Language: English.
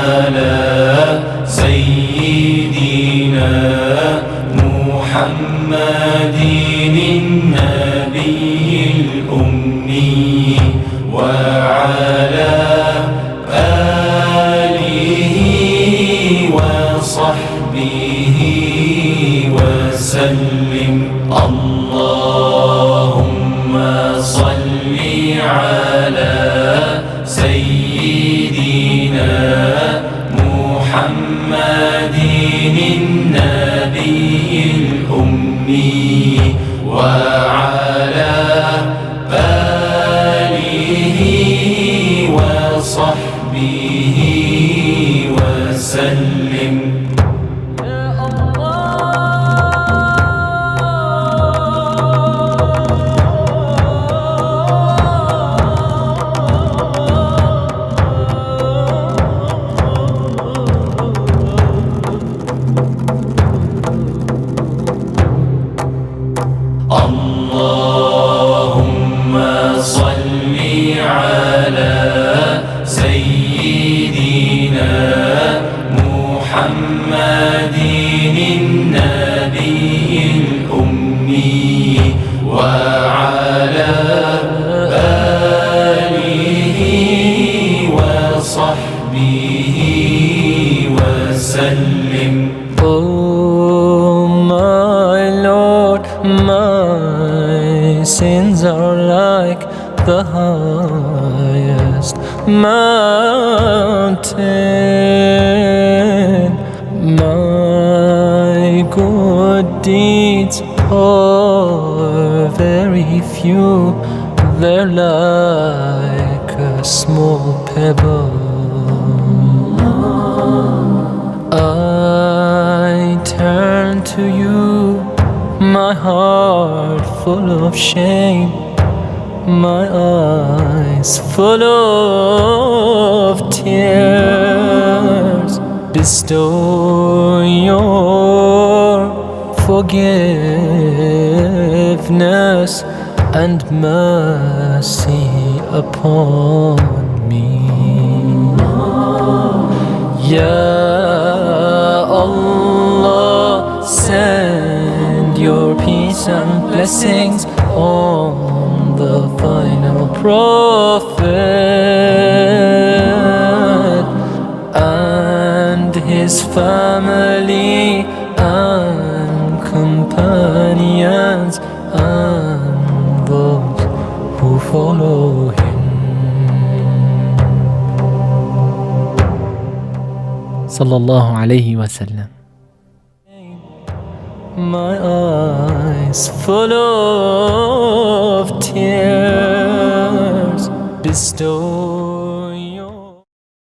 على سيدنا محمد النبي الأمي وعلى آله وصحبه وسلم. اللهم صل على سيدنا محمد النبي الأمي وعلى آله وصحبه وسلم. اللهم صل على سيدنا محمد النبي الأمي وعلى آله وصحبه وسلم. Oh my Lord, my sins are like the highest mountain. My good deeds are very few, they're like a small pebble. I turn to you, my heart full of shame, my eyes full of tears. Bestow your forgiveness and mercy upon me. Ya Allah, send your peace and blessings on the final prophet and his family and companions and those who follow him. Sallallahu alayhi wa sallam. My eyes full of tears. Bestow